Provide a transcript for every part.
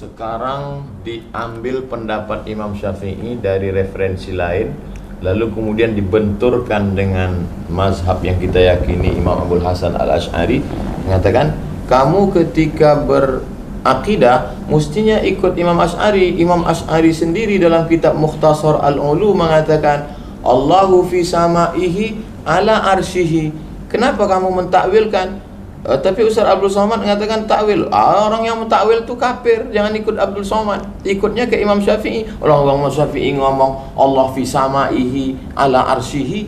sekarang diambil pendapat Imam Syafi'i dari referensi lain, lalu kemudian dibenturkan dengan mazhab yang kita yakini Imam Abul Hasan Al-Asy'ari, mengatakan kamu ketika berakidah mestinya ikut Imam Asy'ari. Imam Asy'ari sendiri dalam kitab Mukhtasar Al-Ulu mengatakan Allahu fi sama'ihi ala arsyihi. Kenapa kamu mentakwilkan? Tapi Ustaz Abdul Somad mengatakan takwil. Orang yang mentakwil itu kafir, jangan ikut Abdul Somad, ikutnya ke Imam Syafi'i. Orang Syafi'i ngomong Allah fi sama'ihi ala arsyihi.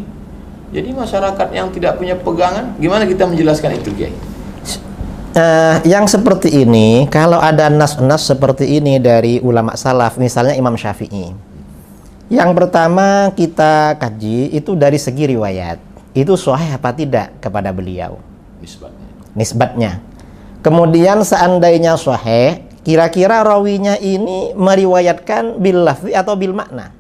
Jadi masyarakat yang tidak punya pegangan, gimana kita menjelaskan itu, Kiai? Yang seperti ini, kalau ada nas-nas seperti ini dari ulama salaf, misalnya Imam Syafi'i, yang pertama kita kaji itu dari segi riwayat, itu sahih apa tidak kepada beliau, nisbatnya. Kemudian seandainya sahih, kira-kira rawinya ini meriwayatkan bil lafzi atau bil makna.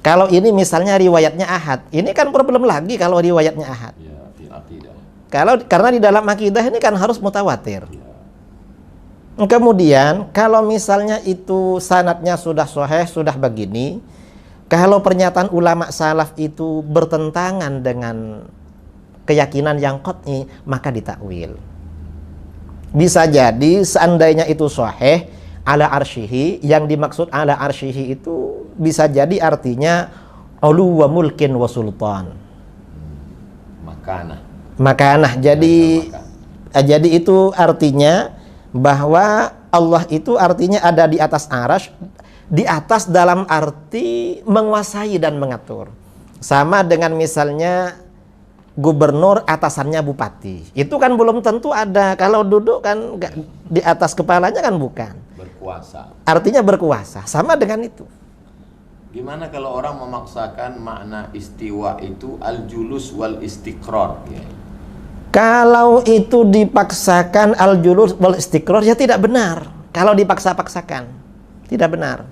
Kalau ini misalnya riwayatnya ahad, ini kan problem lagi kalau riwayatnya ahad. Karena di dalam akidah ini kan harus mutawatir. Kemudian kalau misalnya itu sanadnya sudah sahih, sudah begini, kalau pernyataan ulama salaf itu bertentangan dengan keyakinan yang qat'i, maka ditakwil. Bisa jadi seandainya itu sahih ala arsyihi, yang dimaksud ala arsyihi itu bisa jadi artinya ulu wa mulkin wa sultan. Makanah. Jadi itu artinya bahwa Allah itu artinya ada di atas arasy, di atas dalam arti menguasai dan mengatur. Sama dengan misalnya gubernur atasannya bupati. Itu kan belum tentu ada. Kalau duduk kan di atas kepalanya kan bukan. Berkuasa. Artinya berkuasa. Sama dengan itu. Gimana kalau orang memaksakan makna istiwa itu al-julus wal istiqrar? Ya. Kalau itu dipaksakan al-julus wal istiqrar, ya tidak benar. Kalau dipaksa-paksakan, tidak benar.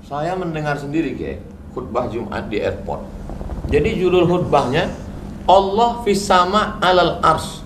Saya mendengar sendiri, Kiai, khutbah Jumat di airport. Jadi judul khutbahnya Allah fis sama alal ars.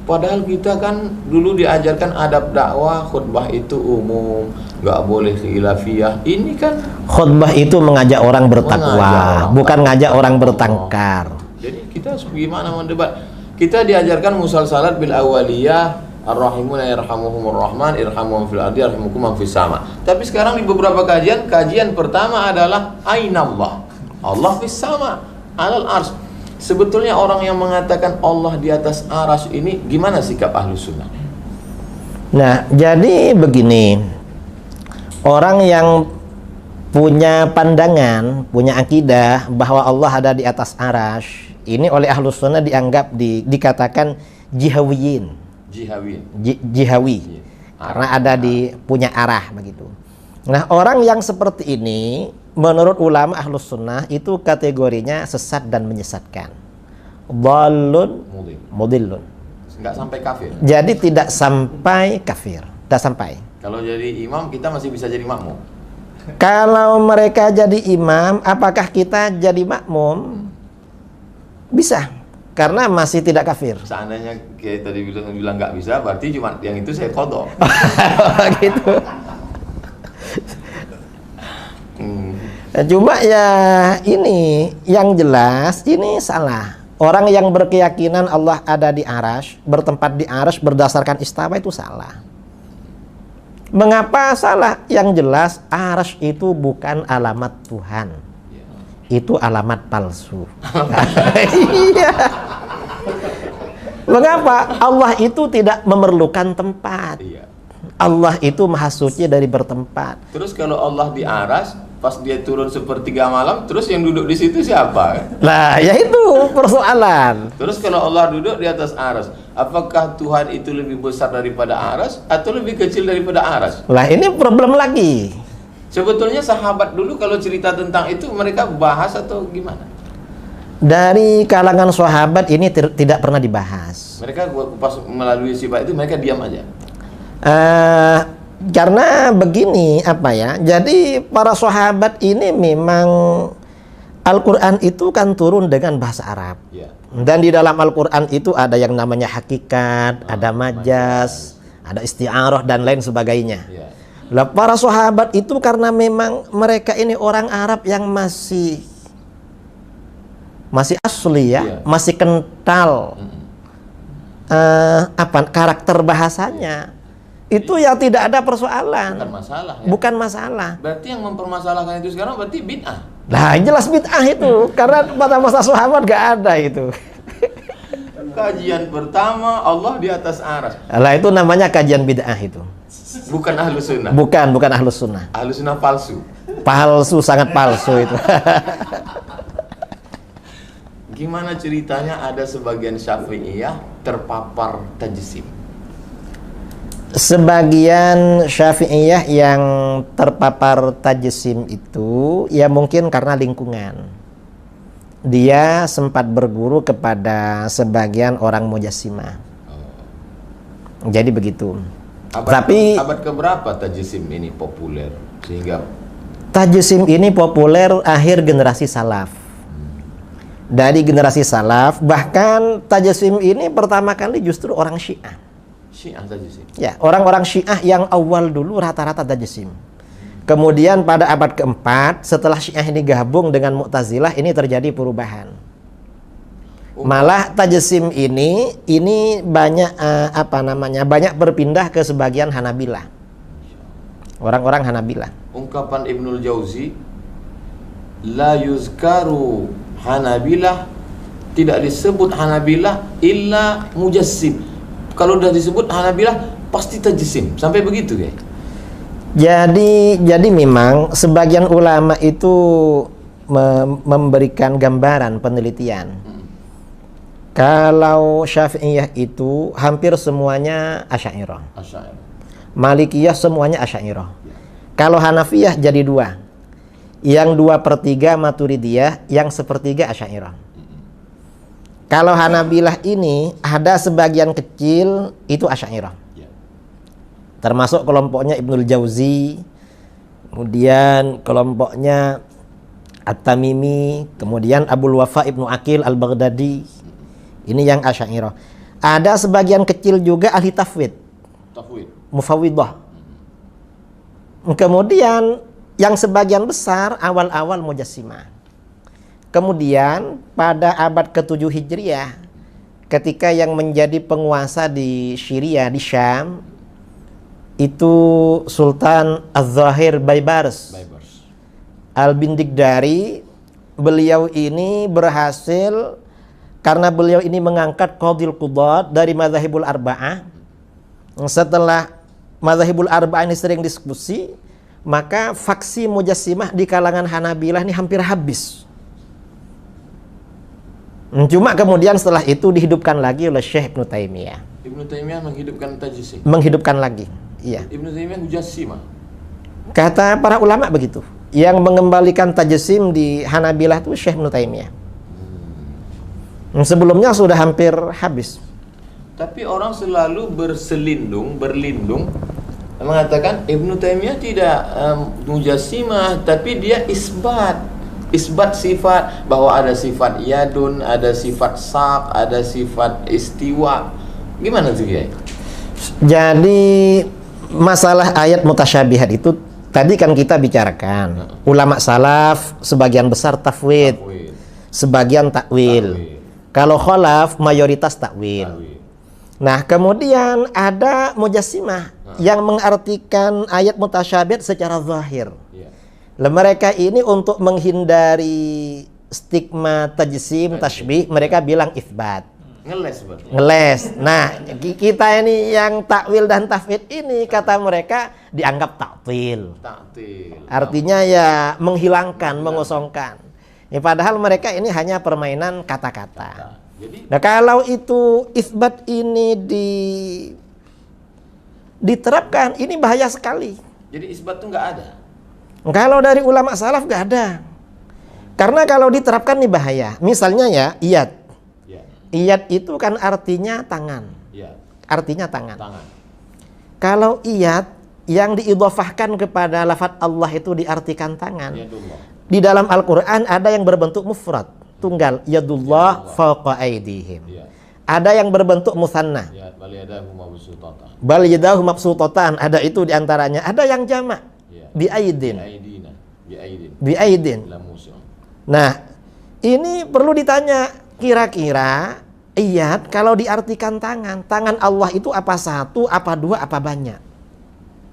Padahal kita kan dulu diajarkan adab dakwah, khutbah itu umum, nggak boleh khilafiyah. Ini kan khutbah itu mengajak orang bertakwa, bukan ngajak orang bertengkar. Jadi kita gimana mendebat? Kita diajarkan musalsalat bil awaliyah, ar-rahimuna yarhamuhumur rahman, irhamuhum fil ardi yarhamukum man fis sama. Tapi sekarang di beberapa kajian pertama adalah ainallah. Allah fis sama alal ars. Sebetulnya orang yang mengatakan Allah di atas aras ini gimana sikap Ahlus Sunnah? Nah, jadi begini. Orang yang punya pandangan, punya akidah bahwa Allah ada di atas aras, ini oleh Ahlus Sunnah dianggap dikatakan jihawiyin. Jihawi. Karena ada di punya arah begitu. Nah, orang yang seperti ini menurut ulama Ahlus Sunnah itu kategorinya sesat dan menyesatkan. Dhalun mudillun. Enggak sampai kafir. Jadi tidak sampai kafir, tidak sampai. Kalau jadi imam kita masih bisa jadi makmum. Kalau mereka jadi imam, apakah kita jadi makmum? Bisa, karena masih tidak kafir. Seandainya kayak tadi bilang nggak bisa, berarti cuma yang itu saya qadha. Gitu. Cuma ya ini yang jelas ini salah. Orang yang berkeyakinan Allah ada di arasy, bertempat di arasy berdasarkan istawa itu salah. Mengapa salah? Yang jelas arasy itu bukan alamat Tuhan. Itu alamat palsu. Iya. Mengapa? Allah itu tidak memerlukan tempat. Allah itu maha suci dari bertempat. Terus kalau Allah di aras, pas dia turun sepertiga malam, terus yang duduk di situ siapa? Nah, ya itu persoalan. Terus kalau Allah duduk di atas aras, apakah Tuhan itu lebih besar daripada aras atau lebih kecil daripada aras? Lah, ini problem lagi. Sebetulnya sahabat dulu kalau cerita tentang itu mereka bahas atau gimana? Dari kalangan sahabat ini tidak pernah dibahas. Mereka pas melalui sifat itu mereka diam aja. Karena begini jadi para sahabat ini memang Al-Quran itu kan turun dengan bahasa Arab. Dan di dalam Al-Quran itu ada yang namanya hakikat, ada majas, ada isti'arah dan lain sebagainya. Ya. Lah para sahabat itu karena memang mereka ini orang Arab yang masih asli ya, Iya. masih kental karakter bahasanya. Itu ya tidak ada persoalan. Bukan masalah ya. Bukan masalah. Berarti yang mempermasalahkan itu sekarang berarti bid'ah. Nah, jelas bid'ah itu. Karena pada masa sahabat gak ada itu. Kajian pertama Allah di atas aras. Lah itu namanya kajian bid'ah itu. Bukan ahlu sunnah. Bukan ahlus sunnah. Ahlu sunnah palsu. Palsu, sangat palsu itu. Gimana ceritanya ada sebagian Syafi'iyah terpapar tajsim? Sebagian Syafi'iyah yang terpapar tajsim itu ya mungkin karena lingkungan. Dia sempat berguru kepada sebagian orang Mujassimah. Jadi begitu. Tapi abad keberapa tajsim ini populer sehingga tajsim ini populer akhir generasi salaf. Dari generasi salaf, bahkan tajsim ini pertama kali justru orang Syiah. Syiah tajsim. Ya, orang-orang Syiah yang awal dulu rata-rata tajsim. Kemudian pada abad keempat, setelah Syiah ini gabung dengan Mu'tazilah, ini terjadi perubahan. Malah tajsim ini banyak banyak berpindah ke sebagian Hanabilah. Orang-orang Hanabilah. Ungkapan Ibnul Jauzi, la yuzkaru Hanabilah, tidak disebut Hanabilah illa mujassim. Kalau udah disebut Hanabilah pasti tajsim. Sampai begitu ya. Jadi memang sebagian ulama itu memberikan gambaran penelitian. Kalau Syafi'iyah itu hampir semuanya Asy'ariyah. Malikiyah semuanya Asy'ariyah. Kalau Hanafiyah jadi dua. Yang 2/3 Maturidiyah, yang 1/3 Asy'ariyah. Kalau Hanabilah ini ada sebagian kecil itu Asy'ariyah. Termasuk kelompoknya Ibnul Jauzi, kemudian kelompoknya At-Tamimi, kemudian Abul Wafa Ibnu Aqil Al-Baghdadi. Ini yang Asy'ariyah. Ada sebagian kecil juga ahli tafwid. Mufawwidah. Kemudian yang sebagian besar awal-awal Mujassimah. Kemudian pada abad ke-7 Hijriah, ketika yang menjadi penguasa di Syria, di Syam, itu Sultan Az-Zahir Baibars Al-Bindigdari. Beliau ini berhasil karena beliau ini mengangkat Qadhil Qudat dari Madzhabul Arba'ah. Setelah Madzhabul Arba'ah ini sering diskusi, maka faksi Mujassimah di kalangan Hanabilah ini hampir habis. Cuma kemudian setelah itu dihidupkan lagi oleh Syekh Ibnu Taimiyah. Ibnu Taimiyah menghidupkan tajsim. Menghidupkan lagi. Iya. Ibnu Taimiyah mujassimah. Kata para ulama begitu. Yang mengembalikan tajsim di Hanabilah itu Syekh Ibnu Taimiyah. Sebelumnya sudah hampir habis. Tapi orang selalu berlindung mengatakan Ibnu Taimiyah tidak mujassimah, tapi dia isbat sifat, bahwa ada sifat yadun, ada sifat sak, ada sifat istiwa. Gimana tuh Kiai? Jadi masalah ayat mutasyabihat itu tadi kan kita bicarakan. Ulama salaf sebagian besar tafwid, sebagian takwil. Kalau khalaf mayoritas takwil. Nah, kemudian ada mujassimah yang mengartikan ayat mutasyabihat secara zahir. Mereka ini untuk menghindari stigma tajsim, tashbih, mereka bilang itsbat. Ngeles. Nah, kita ini yang takwil dan tafwid ini kata mereka dianggap taktil. Artinya ya menghilangkan, mengosongkan. Ya, padahal mereka ini hanya permainan kata-kata. Nah, kalau itu itsbat ini diterapkan, ini bahaya sekali. Jadi isbat itu nggak ada. Kalau dari ulama salaf nggak ada. Karena kalau diterapkan ini bahaya. Misalnya ya, iyad. Iyad itu kan artinya tangan. Artinya tangan. Kalau iyad yang diidhofahkan kepada lafaz Allah itu diartikan tangan. Di dalam Al-Quran ada yang berbentuk mufrad, tunggal, yadullah fawqa aydihim. Ada yang berbentuk musanna. Ya, bal yadahu mabsutatan. Bal yadahu mabsutatan, ada itu diantaranya. Ada yang jamak. Ya. Bi aidin. Bi aidin. La musyrik. Nah, ini perlu ditanya, kira-kira iyad kalau diartikan tangan Allah itu apa satu, apa dua, apa banyak?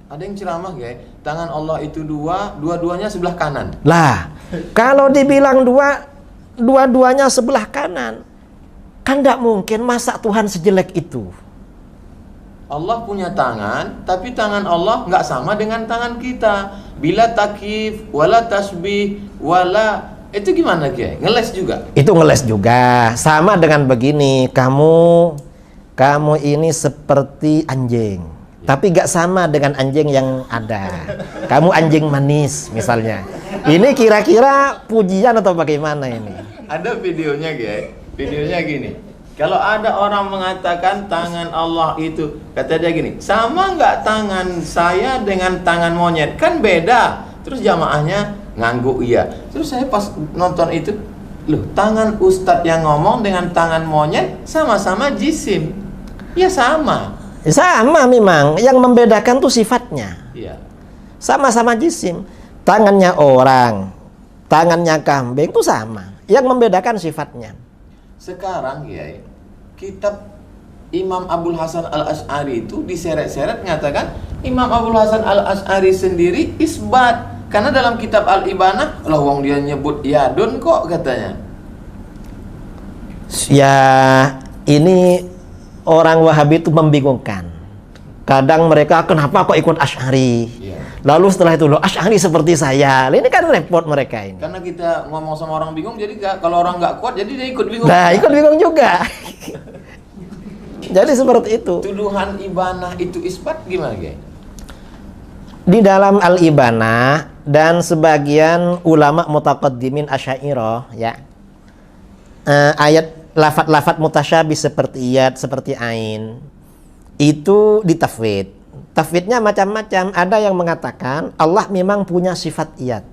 Ada yang ceramah ya, tangan Allah itu dua-duanya sebelah kanan. Lah, kalau dibilang dua-duanya sebelah kanan, kan nggak mungkin masa Tuhan sejelek itu. Allah punya tangan, tapi tangan Allah nggak sama dengan tangan kita. Bila takif, wala tasbih, wala itu gimana Kiai? Ngeles juga? Itu ngeles juga. Sama dengan begini, kamu ini seperti anjing, tapi gak sama dengan anjing yang ada. Kamu anjing manis misalnya. Ini kira-kira pujian atau bagaimana ini? Ada videonya Kiai. Videonya gini. Kalau ada orang mengatakan tangan Allah itu, kata dia gini, sama nggak tangan saya dengan tangan monyet? Kan beda. Terus jamaahnya ngangguk iya. Terus saya pas nonton itu, loh, tangan ustadz yang ngomong dengan tangan monyet sama-sama jisim. Ya sama. Sama memang. Yang membedakan tuh sifatnya. Iya. Sama-sama jisim. Tangannya orang, tangannya kambing tuh sama. Yang membedakan sifatnya. Sekarang ya, kitab Imam Abul Hasan Al-Asy'ari itu diseret-seret mengatakan Imam Abul Hasan Al-Asy'ari sendiri isbat. Karena dalam kitab Al-Ibanah, lah wong dia nyebut yadun kok katanya. Ya, ini orang Wahabi itu membingungkan. Kadang mereka, kenapa kok ikut Asy'ari? Iya. Lalu setelah itu, loh Asy'ari seperti saya. Ini kan repot mereka ini. Karena kita ngomong sama orang bingung, jadi kalau orang nggak kuat, jadi dia ikut bingung. Nah, ikut bingung juga. Jadi seperti itu. Tuduhan Ibanah itu isbat gimana, Guys? Di dalam Al-Ibanah dan sebagian ulama mutaqaddimin Asy'ariyah, ya, ayat lafat-lafat mutasyabih seperti iyad, seperti ain, itu ditafwid. Tafwidnya macam-macam. Ada yang mengatakan Allah memang punya sifat iyad,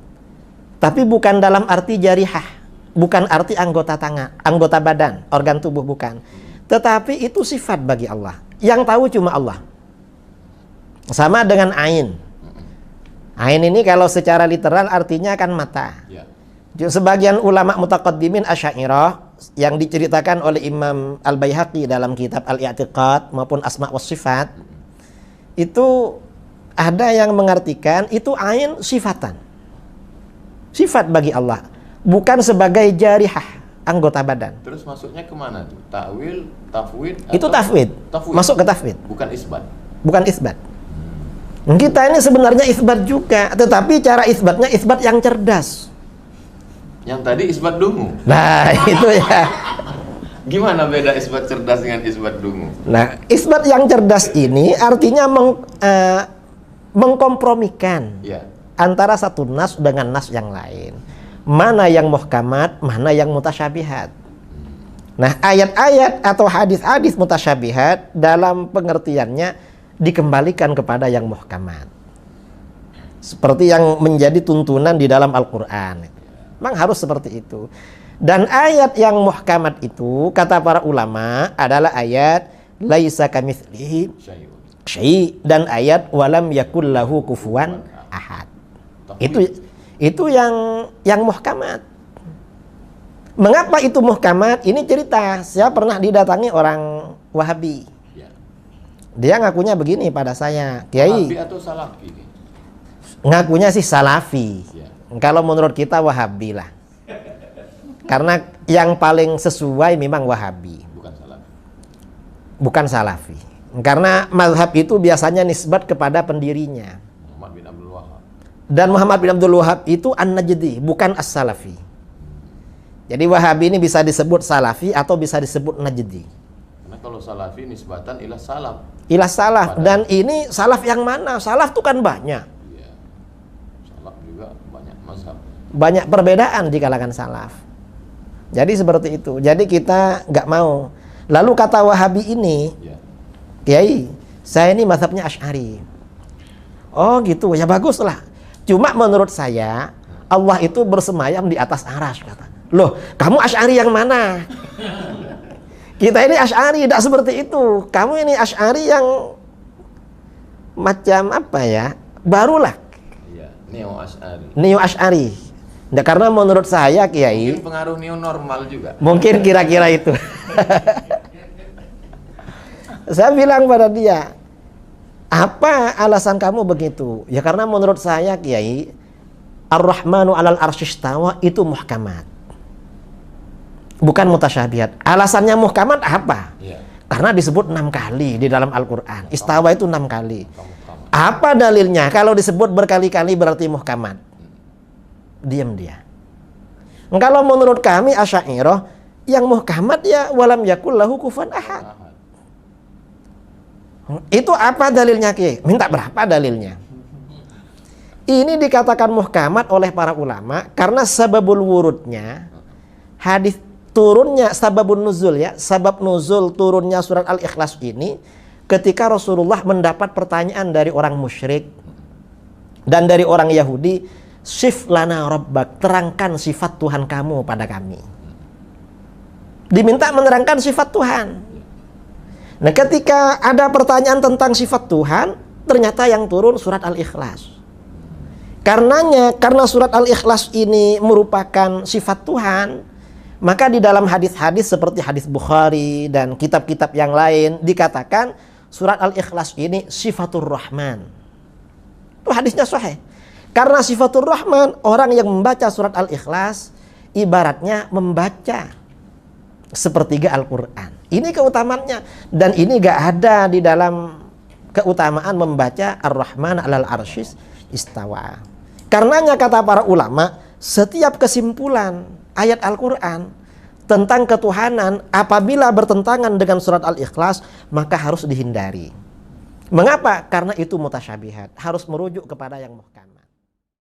tapi bukan dalam arti jarihah, bukan arti anggota tangan, anggota badan, organ tubuh, bukan. Tetapi itu sifat bagi Allah. Yang tahu cuma Allah. Sama dengan ain. Ain ini kalau secara literal artinya kan mata. Ya. Sebagian ulama mutaqaddimin Asy'ariyah yang diceritakan oleh Imam Al-Baihaqi dalam kitab Al-I'tiqad maupun Asma' was Sifat, itu ada yang mengartikan itu ain sifatan. Sifat bagi Allah, bukan sebagai jarihah, anggota badan. Terus masuknya kemana tuh? Ta'wil, tafwid? Itu tafwid. Masuk ke tafwid. Bukan isbat. Bukan isbat. Kita ini sebenarnya isbat juga, tetapi cara isbatnya isbat yang cerdas. Yang tadi isbat dungu. Nah, itu ya. Gimana beda isbat cerdas dengan isbat dungu? Nah, isbat yang cerdas ini artinya mengkompromikan Ya. antara satu nas dengan nas yang lain. Mana yang muhkamat, mana yang mutasyabihat. Nah, ayat-ayat atau hadis-hadis mutasyabihat dalam pengertiannya dikembalikan kepada yang muhkamat. Seperti yang menjadi tuntunan di dalam Al-Quran. Memang harus seperti itu. Dan ayat yang muhkamat itu, kata para ulama, adalah ayat laisa kamitslihi syai' dan ayat walam yakul lahu kufuwan ahad. Itu yang muhkamat. Mengapa itu muhkamat? Ini cerita. Saya pernah didatangi orang Wahabi. Ya. Dia ngakunya begini pada saya, Kiai. Wahabi atau Salafi? Ngakunya sih Salafi. Ya. Kalau menurut kita Wahabi lah. Karena yang paling sesuai memang Wahabi. Bukan Salafi. Bukan Salafi. Karena mazhab itu biasanya nisbat kepada pendirinya. Muhammad bin Abdul Wahab. Dan Muhammad bin Abdul Wahab itu An-Najdi, bukan As-Salafi. Jadi Wahabi ini bisa disebut Salafi atau bisa disebut Najdi. Karena kalau Salafi nisbatan ilah salaf. Ilah salaf. Dan ini salaf yang mana? Salaf itu kan banyak. Iya. Salaf juga banyak mazhab. Banyak perbedaan di kalangan salaf. Jadi seperti itu. Jadi kita nggak mau. Lalu kata Wahabi ini, Ya. Kiai, saya ini mazhabnya Asy'ari. Oh gitu, ya baguslah. Cuma menurut saya Allah itu bersemayam di atas arsy, kata. Loh, kamu Asy'ari yang mana? Kita ini Asy'ari, tidak seperti itu. Kamu ini Asy'ari yang macam apa ya? Barulah. Iya, neo Asy'ari. Neo Asy'ari. Nah, karena menurut saya Kiai, Mungkin pengaruh neo normal juga. mungkin kira-kira itu. Saya bilang pada dia, apa alasan kamu begitu? Ya karena menurut saya Kiai, Ar-Rahmanu 'alal arsyistawa itu muhkamat. Bukan mutasyabihat. Alasannya muhkamat apa? Iya. Karena disebut 6 kali di dalam Al-Quran. Istawa itu 6 kali. Kamu. Apa dalilnya? Kalau disebut berkali-kali berarti muhkamat. Diam dia. Kalau menurut kami Asy'ariyah, yang muhkamat ya walam yakul lahu kufuwan ahad. Itu apa dalilnya Ki? Minta berapa dalilnya? Ini dikatakan muhkamat oleh para ulama karena sababul wurudnya, hadis turunnya, sababun nuzul ya, sabab nuzul turunnya surat Al-Ikhlas ini ketika Rasulullah mendapat pertanyaan dari orang musyrik dan dari orang Yahudi, sif lana rabbak, terangkan sifat Tuhan kamu pada kami. Diminta menerangkan sifat Tuhan. Nah, ketika ada pertanyaan tentang sifat Tuhan, ternyata yang turun surat Al-Ikhlas. Karena surat Al-Ikhlas ini merupakan sifat Tuhan, maka di dalam hadis-hadis seperti hadis Bukhari dan kitab-kitab yang lain dikatakan surat Al-Ikhlas ini sifatur Rahman. Itu hadisnya sahih. Karena sifatur Rahman, orang yang membaca surat Al-Ikhlas ibaratnya membaca sepertiga Al-Quran. Ini keutamaannya. Dan ini gak ada di dalam keutamaan membaca Ar-Rahman 'alal arsyis istawa. Karenanya kata para ulama, setiap kesimpulan ayat Al-Quran tentang ketuhanan apabila bertentangan dengan surat Al-Ikhlas maka harus dihindari. Mengapa? Karena itu mutasyabihat, harus merujuk kepada yang muhkamat.